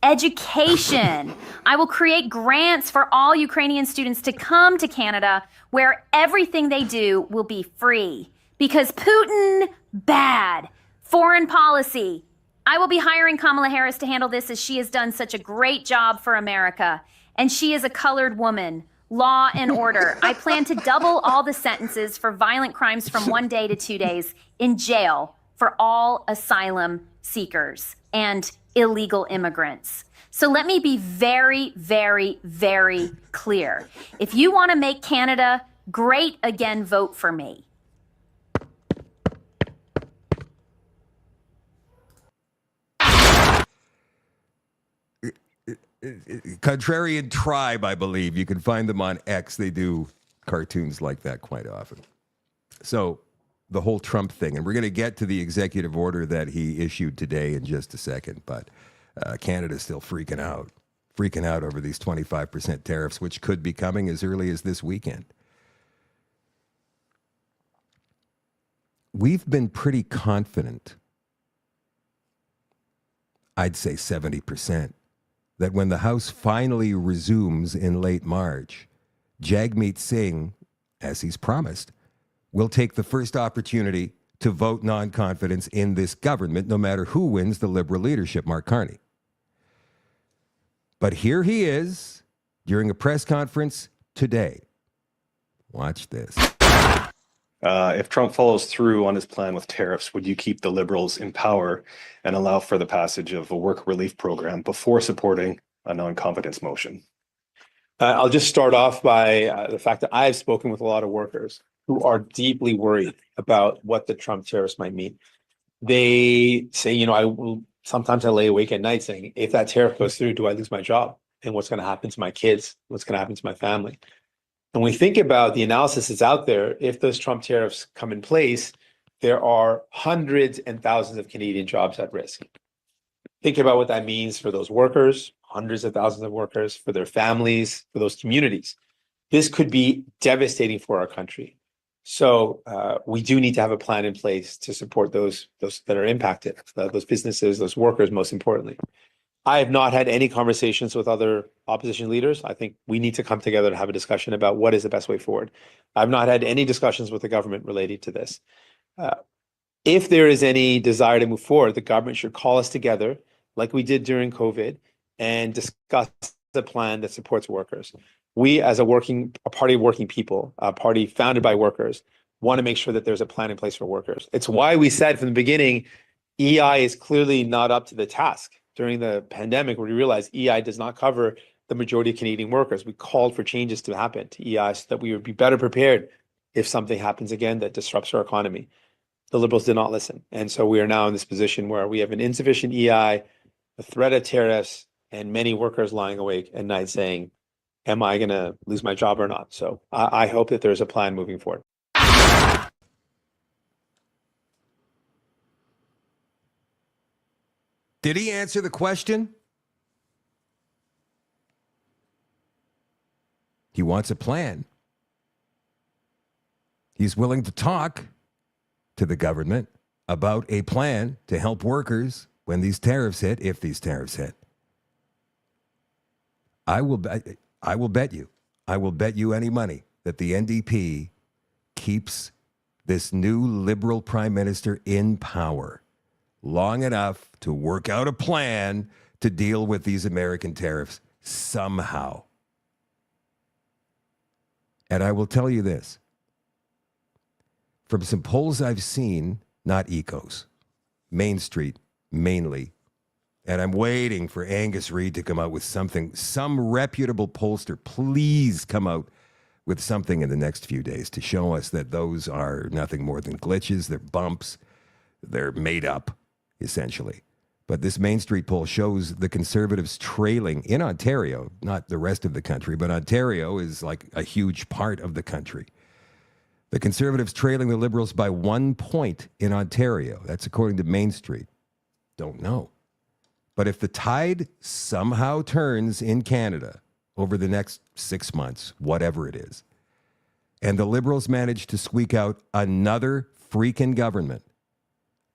Education. I will create grants for all Ukrainian students to come to Canada where everything they do will be free. Because Putin, bad. Foreign policy. I will be hiring Kamala Harris to handle this as she has done such a great job for America. And she is a colored woman. Law and order. I plan to double all the sentences for violent crimes from 1 day to 2 days in jail for all asylum seekers and illegal immigrants. So let me be very, very, very clear. If you want to make Canada great again, vote for me. Contrarian Tribe, I believe. You can find them on X. They do cartoons like that quite often. So the whole Trump thing, and we're going to get to the executive order that he issued today in just a second, but Canada's still freaking out over these 25% tariffs, which could be coming as early as this weekend. We've been pretty confident, I'd say 70%, that when the House finally resumes in late March, Jagmeet Singh, as he's promised, will take the first opportunity to vote non-confidence in this government, no matter who wins the Liberal leadership, Mark Carney. But here he is during a press conference today. Watch this. If Trump follows through on his plan with tariffs, would you keep the Liberals in power and allow for the passage of a work relief program before supporting a non-confidence motion? I'll just start off by the fact that I've spoken with a lot of workers who are deeply worried about what the Trump tariffs might mean. They say, sometimes I lay awake at night saying, if that tariff goes through, do I lose my job? And what's going to happen to my kids? What's going to happen to my family? And when we think about the analysis that's out there, if those Trump tariffs come in place, there are hundreds and thousands of Canadian jobs at risk. Think about what that means for those workers, hundreds of thousands of workers, for their families, for those communities. This could be devastating for our country. So we do need to have a plan in place to support those that are impacted, those businesses, those workers, most importantly. I have not had any conversations with other opposition leaders. I think we need to come together to have a discussion about what is the best way forward. I've not had any discussions with the government related to this. If there is any desire to move forward, the government should call us together, like we did during COVID, and discuss a plan that supports workers. We, as a party of working people, a party founded by workers, want to make sure that there's a plan in place for workers. It's why we said from the beginning, EI is clearly not up to the task. During the pandemic, we realized EI does not cover the majority of Canadian workers. We called for changes to happen to EI so that we would be better prepared if something happens again that disrupts our economy. The Liberals did not listen. And so we are now in this position where we have an insufficient EI, the threat of tariffs, and many workers lying awake at night saying, am I going to lose my job or not? So I hope that there's a plan moving forward. Did he answer the question? He wants a plan. He's willing to talk to the government about a plan to help workers when these tariffs hit, if these tariffs hit. I will bet you any money that the NDP keeps this new Liberal Prime Minister in power long enough to work out a plan to deal with these American tariffs somehow. And I will tell you this. From some polls I've seen, not Ecos, Main Street mainly, and I'm waiting for Angus Reid to come out with something, some reputable pollster, please come out with something in the next few days to show us that those are nothing more than glitches, they're bumps, they're made up, essentially. But this Main Street poll shows the Conservatives trailing in Ontario, not the rest of the country, but Ontario is like a huge part of the country. The Conservatives trailing the Liberals by 1 point in Ontario. That's according to Main Street. Don't know. But if the tide somehow turns in Canada over the next 6 months, whatever it is, and the Liberals manage to squeak out another freaking government,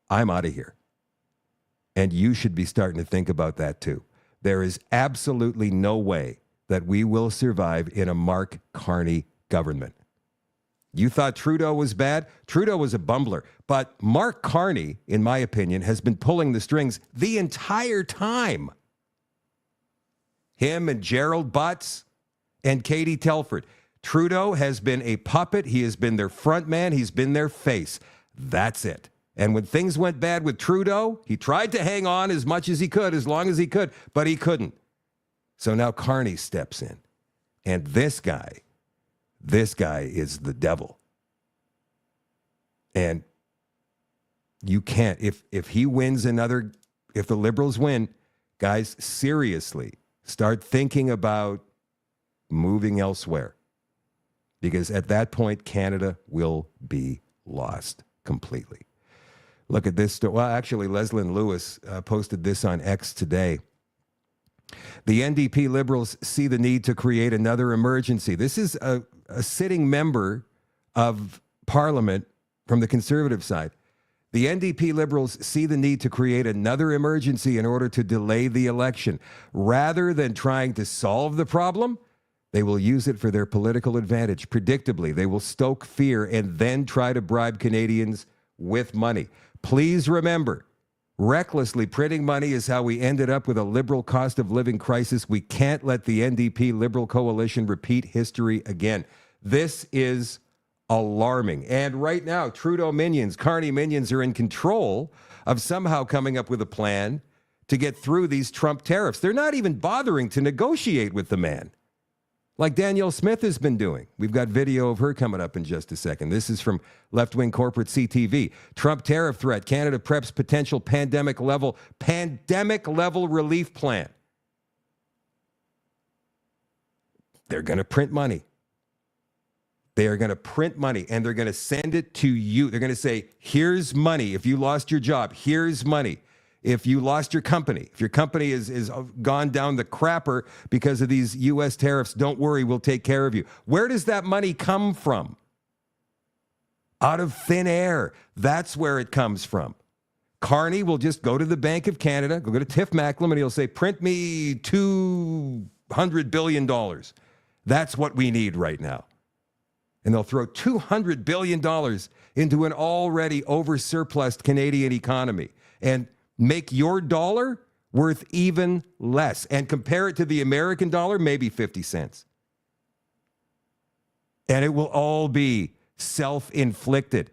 I'm out of here. And you should be starting to think about that too. There is absolutely no way that we will survive in a Mark Carney government. You thought Trudeau was bad? Trudeau was a bumbler. But Mark Carney, in my opinion, has been pulling the strings the entire time. Him and Gerald Butts and Katie Telford. Trudeau has been a puppet. He has been their front man. He's been their face. That's it. And when things went bad with Trudeau, he tried to hang on as much as he could, as long as he could, but he couldn't. So now Carney steps in. And this guy is the devil. And you can't, if he wins another, if the Liberals win, guys, seriously, start thinking about moving elsewhere. Because at that point, Canada will be lost completely. Look at this. Well, actually, Leslyn Lewis posted this on X today. The NDP Liberals see the need to create another emergency. This is a sitting member of Parliament from the Conservative side. The NDP Liberals see the need to create another emergency in order to delay the election. Rather than trying to solve the problem, they will use it for their political advantage. Predictably, they will stoke fear and then try to bribe Canadians with money. Please remember, recklessly printing money is how we ended up with a Liberal cost of living crisis. We can't let the NDP Liberal coalition repeat history again. This is alarming. And right now, Trudeau minions, Carney minions are in control of somehow coming up with a plan to get through these Trump tariffs. They're not even bothering to negotiate with the man, like Danielle Smith has been doing. We've got video of her coming up in just a second. This is from left-wing corporate CTV. Trump tariff threat. Canada preps potential pandemic level relief plan. They're going to print money. They are going to print money, and they're going to send it to you. They're going to say, here's money. If you lost your job, here's money. If you lost your company, if your company is gone down the crapper because of these U.S. tariffs, don't worry, we'll take care of you. Where does that money come from? Out of thin air. That's where it comes from. Carney will just go to the Bank of Canada, go to Tiff Macklem, and he'll say, print me $200 billion. That's what we need right now. And they'll throw $200 billion into an already over-surplused Canadian economy. And make your dollar worth even less and compare it to the American dollar, maybe 50 cents. And it will all be self-inflicted.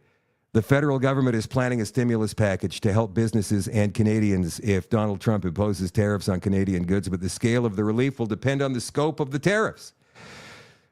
The federal government is planning a stimulus package to help businesses and Canadians if Donald Trump imposes tariffs on Canadian goods, but the scale of the relief will depend on the scope of the tariffs.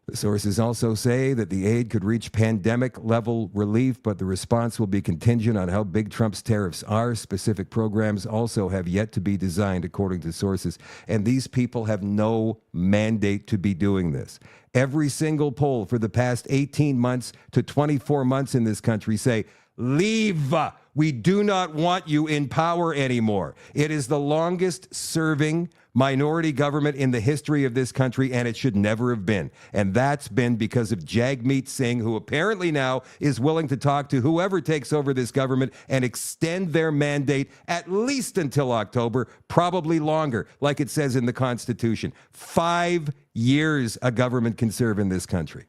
The sources also say that the aid could reach pandemic-level relief, but the response will be contingent on how big Trump's tariffs are. Specific programs also have yet to be designed, according to sources, and these people have no mandate to be doing this. Every single poll for the past 18 months to 24 months in this country say, leave. We do not want you in power anymore. It is the longest serving minority government in the history of this country, and it should never have been. And that's been because of Jagmeet Singh, who apparently now is willing to talk to whoever takes over this government and extend their mandate at least until October, probably longer, like it says in the Constitution. 5 years a government can serve in this country.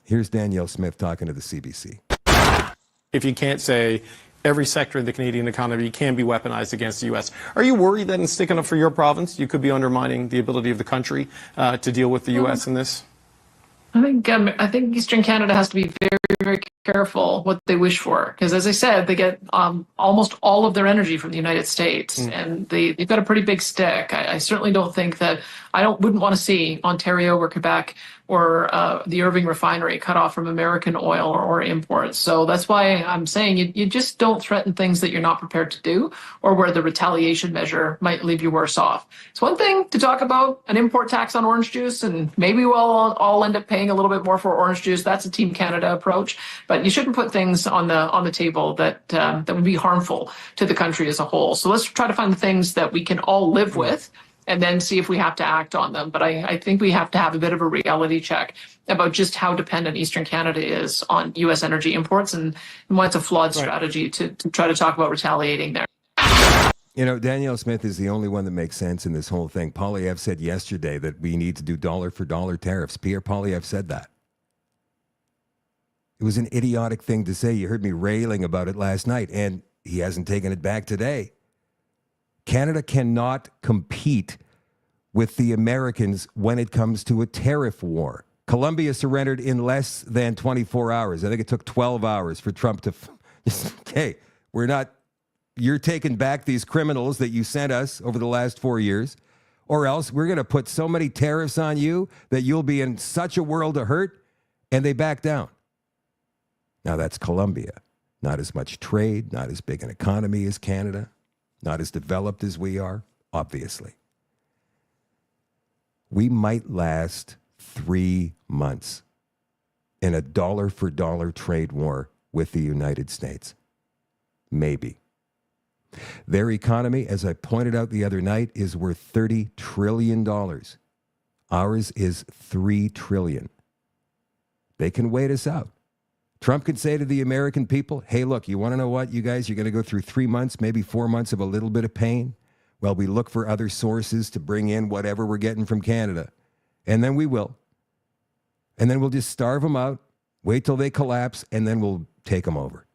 Here's Danielle Smith talking to the CBC. If you can't say every sector of the Canadian economy can be weaponized against the U.S., are you worried that in sticking up for your province, you could be undermining the ability of the country to deal with the U.S. in this? I think Eastern Canada has to be very, very careful what they wish for, because as I said, they get almost all of their energy from the United States, and they've got a pretty big stick. I certainly don't think that wouldn't want to see Ontario or Quebec or the Irving refinery cut off from American oil or imports. So that's why I'm saying you just don't threaten things that you're not prepared to do, or where the retaliation measure might leave you worse off. It's one thing to talk about an import tax on orange juice, and maybe we'll all end up paying a little bit more for orange juice. That's a Team Canada approach, but you shouldn't put things on the table that would be harmful to the country as a whole. So let's try to find the things that we can all live with, and then see if we have to act on them. But I think we have to have a bit of a reality check about just how dependent Eastern Canada is on U.S. energy imports, and why it's a flawed strategy to try to talk about retaliating there. You know, Danielle Smith is the only one that makes sense in this whole thing. Poilievre said yesterday that we need to do dollar-for-dollar tariffs. Pierre Poilievre said that. It was an idiotic thing to say. You heard me railing about it last night, and he hasn't taken it back today. Canada cannot compete with the Americans when it comes to a tariff war. Colombia surrendered in less than 24 hours. I think it took 12 hours for Trump to hey, you're taking back these criminals that you sent us over the last 4 years, or else we're going to put so many tariffs on you that you'll be in such a world of hurt, and they back down. Now that's Colombia. Not as much trade, not as big an economy as Canada. Not as developed as we are, obviously. We might last 3 months in a dollar-for-dollar trade war with the United States. Maybe. Their economy, as I pointed out the other night, is worth $30 trillion. Ours is $3 trillion. They can wait us out. Trump could say to the American people, hey, look, you want to know what, you guys? You're going to go through 3 months, maybe 4 months of a little bit of pain. Well, we look for other sources to bring in whatever we're getting from Canada. And then we will. And then we'll just starve them out, wait till they collapse, and then we'll take them over.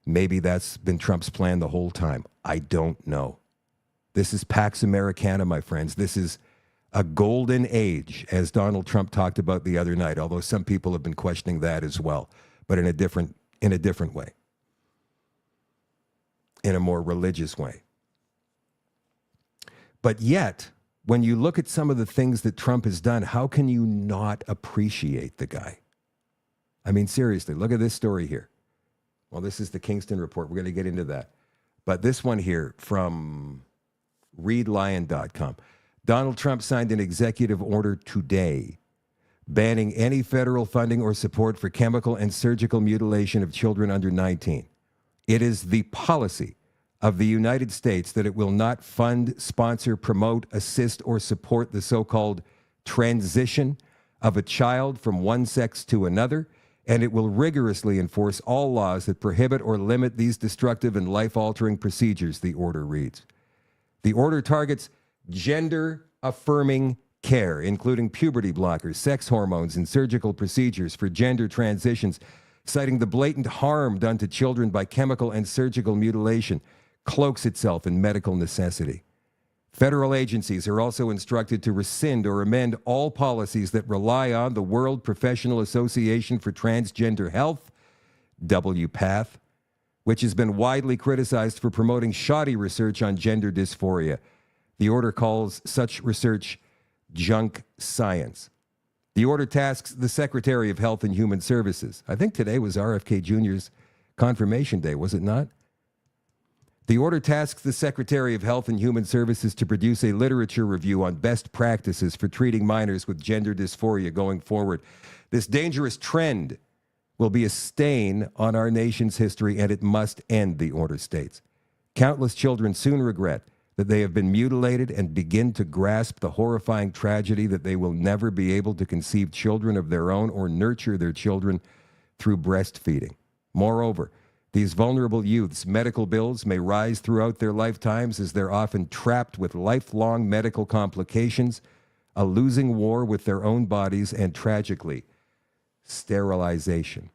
Maybe that's been Trump's plan the whole time. I don't know. This is Pax Americana, my friends. This is a golden age, as Donald Trump talked about the other night, although some people have been questioning that as well, but in a different way, in a more religious way. But yet, when you look at some of the things that Trump has done, how can you not appreciate the guy? I mean, seriously, look at this story here. Well, this is the Kingston Report. We're going to get into that. But this one here from readlion.com. Donald Trump signed an executive order today banning any federal funding or support for chemical and surgical mutilation of children under 19. It is the policy of the United States that it will not fund, sponsor, promote, assist, or support the so-called transition of a child from one sex to another, and it will rigorously enforce all laws that prohibit or limit these destructive and life-altering procedures, the order reads. The order targets gender-affirming care, including puberty blockers, sex hormones, and surgical procedures for gender transitions, citing the blatant harm done to children by chemical and surgical mutilation, cloaks itself in medical necessity. Federal agencies are also instructed to rescind or amend all policies that rely on the World Professional Association for Transgender Health, WPATH, which has been widely criticized for promoting shoddy research on gender dysphoria. The order calls such research junk science. The order tasks the Secretary of Health and Human Services. I think today was RFK Jr.'s confirmation day, was it not? The order tasks the Secretary of Health and Human Services to produce a literature review on best practices for treating minors with gender dysphoria going forward. This dangerous trend will be a stain on our nation's history, and it must end, the order states. Countless children soon regret that they have been mutilated and begin to grasp the horrifying tragedy that they will never be able to conceive children of their own or nurture their children through breastfeeding. Moreover, these vulnerable youths' medical bills may rise throughout their lifetimes as they're often trapped with lifelong medical complications, a losing war with their own bodies, and tragically, sterilization.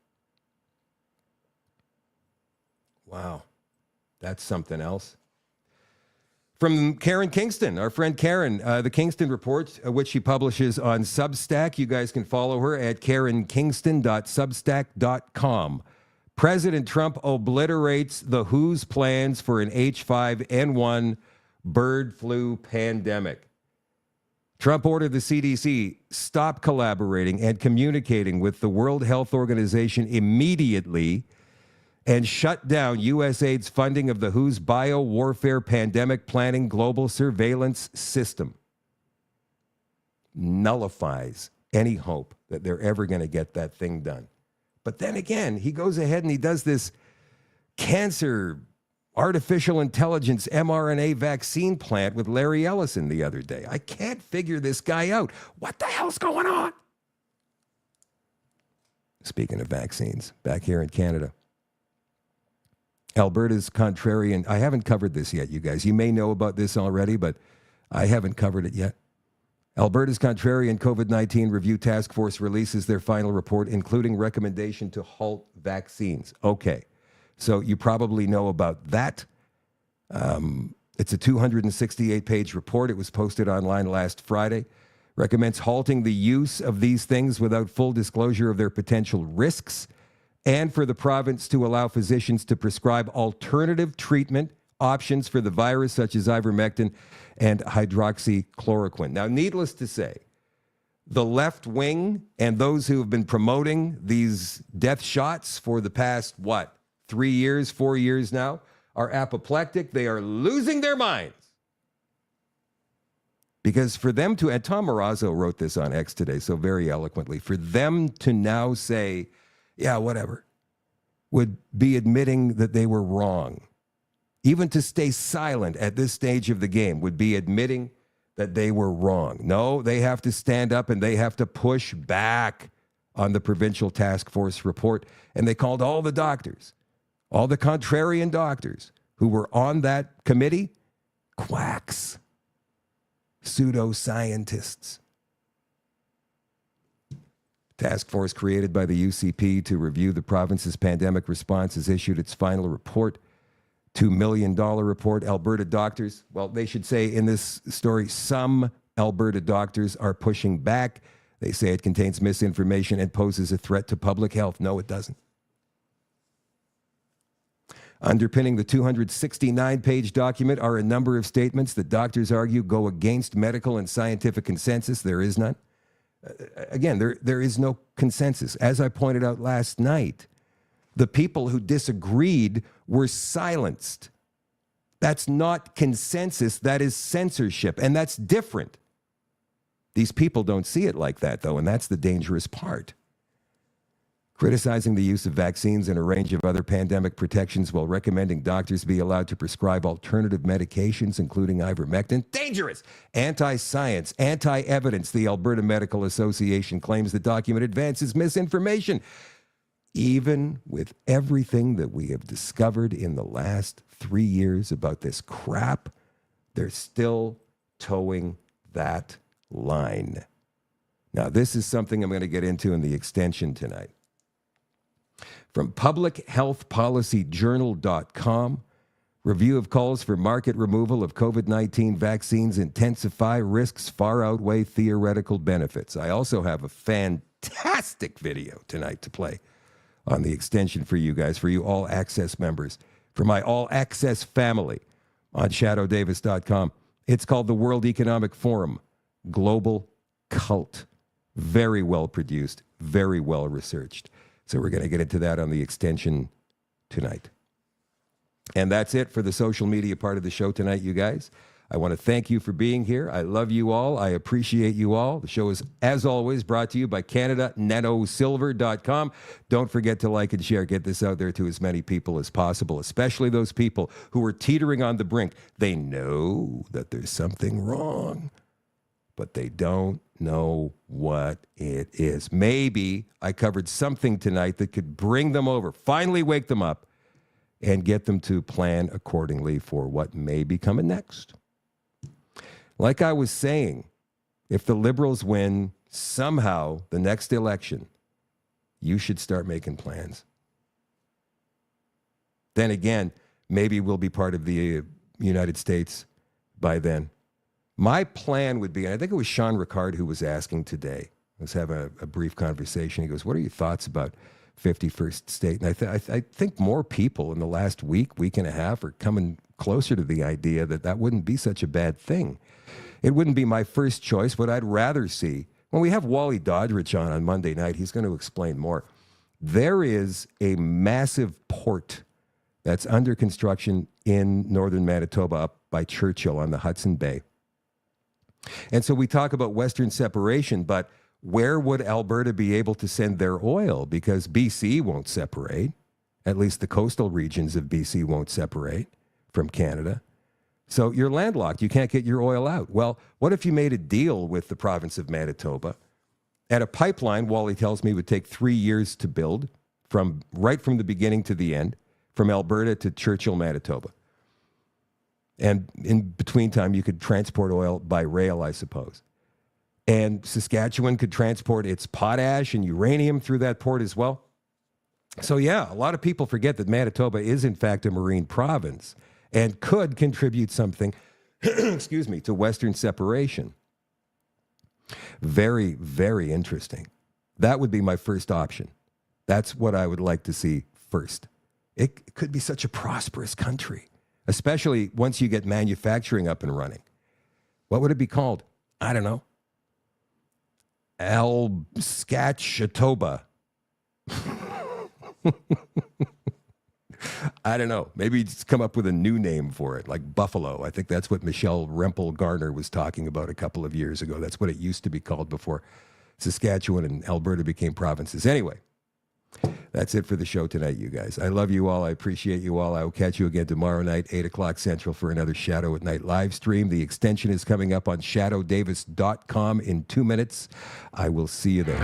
Wow, that's something else. From Karen Kingston, our friend Karen, the Kingston Report, which she publishes on Substack. You guys can follow her at karenkingston.substack.com. President Trump obliterates the WHO's plans for an H5N1 bird flu pandemic. Trump ordered the CDC stop collaborating and communicating with the World Health Organization immediately and shut down USAID's funding of the WHO's biowarfare pandemic planning global surveillance system. Nullifies any hope that they're ever going to get that thing done. But then again, he goes ahead and he does this cancer artificial intelligence mRNA vaccine plant with Larry Ellison the other day. I can't figure this guy out. What the hell's going on? Speaking of vaccines, back here in Canada, Alberta's contrarian, I haven't covered this yet, you guys. You may know about this already, but I haven't covered it yet. Alberta's contrarian COVID-19 review task force releases their final report, including recommendation to halt vaccines. Okay, so you probably know about that. It's a 268-page report. It was posted online last Friday. Recommends halting the use of these things without full disclosure of their potential risks, and for the province to allow physicians to prescribe alternative treatment options for the virus, such as ivermectin and hydroxychloroquine. Now, needless to say, the left wing and those who have been promoting these death shots for the past, 3 years, 4 years now, are apoplectic. They are losing their minds. Because for them to, and Tom Marazzo wrote this on X today so very eloquently, for them to now say, yeah, whatever, would be admitting that they were wrong. Even to stay silent at this stage of the game would be admitting that they were wrong. No, they have to stand up and they have to push back on the provincial task force report. And they called all the doctors, all the contrarian doctors who were on that committee, quacks, pseudoscientists. Task force created by the UCP to review the province's pandemic response has issued its final report, $2 million report. Alberta doctors, well, they should say in this story, some Alberta doctors are pushing back. They say it contains misinformation and poses a threat to public health. No, it doesn't. Underpinning the 269-page document are a number of statements that doctors argue go against medical and scientific consensus. There is none. Again, there is no consensus. As I pointed out last night, the people who disagreed were silenced. That's not consensus. That is censorship, and that's different. These people don't see it like that, though, and that's the dangerous part. Criticizing the use of vaccines and a range of other pandemic protections while recommending doctors be allowed to prescribe alternative medications, including ivermectin. Dangerous! Anti-science, anti-evidence. The Alberta Medical Association claims the document advances misinformation. Even with everything that we have discovered in the last 3 years about this crap, they're still towing that line. Now, this is something I'm going to get into in the extension tonight. From publichealthpolicyjournal.com, Review of calls for market removal of COVID-19 vaccines intensify risks far outweigh theoretical benefits. I also have a fantastic video tonight to play on the extension for you guys, for you All Access members, for my All Access family on shadowdavis.com. It's called the World Economic Forum, Global Cult. Very well produced, very well researched. So we're going to get into that on the extension tonight. And that's it for the social media part of the show tonight, you guys. I want to thank you for being here. I love you all. I appreciate you all. The show is, as always, brought to you by CanadaNanoSilver.com. Don't forget to like and share. Get this out there to as many people as possible, especially those people who are teetering on the brink. They know that there's something wrong, but they don't know what it is. Maybe I covered something tonight that could bring them over, finally wake them up, and get them to plan accordingly for what may be coming next. Like I was saying, if the Liberals win somehow the next election, you should start making plans. Then again, maybe we'll be part of the United States by then. My plan would be, and I think it was Sean Ricard who was asking today, I was having a brief conversation. He goes, what are your thoughts about 51st state? And I think more people in the last week and a half are coming closer to the idea that that wouldn't be such a bad thing. It wouldn't be my first choice. What I'd rather see, when we have Wally Doddridge on Monday night, he's going to explain more. There is a massive port that's under construction in northern Manitoba up by Churchill on the Hudson Bay. And so we talk about Western separation, but where would Alberta be able to send their oil? Because BC won't separate. At least the coastal regions of BC won't separate from Canada. So you're landlocked. You can't get your oil out. Well, what if you made a deal with the province of Manitoba? And a pipeline, Wally tells me, would take 3 years to build, right from the beginning to the end, from Alberta to Churchill, Manitoba. And in between time, you could transport oil by rail, I suppose. And Saskatchewan could transport its potash and uranium through that port as well. So yeah, a lot of people forget that Manitoba is in fact a marine province and could contribute something, excuse me, to Western separation. Very, very interesting. That would be my first option. That's what I would like to see first. It could be such a prosperous country, especially once you get manufacturing up and running. What would it be called? I don't know. Saskatchetoba. I don't know. Maybe just come up with a new name for it, like Buffalo. I think that's what Michelle Rempel-Garner was talking about a couple of years ago. That's what it used to be called before Saskatchewan and Alberta became provinces. Anyway, that's it for the show tonight, you guys. I love you all. I appreciate you all. I will catch you again tomorrow night, 8 o'clock Central, for another Shadow at Night live stream. The extension is coming up on shadowdavis.com in 2 minutes. I will see you there.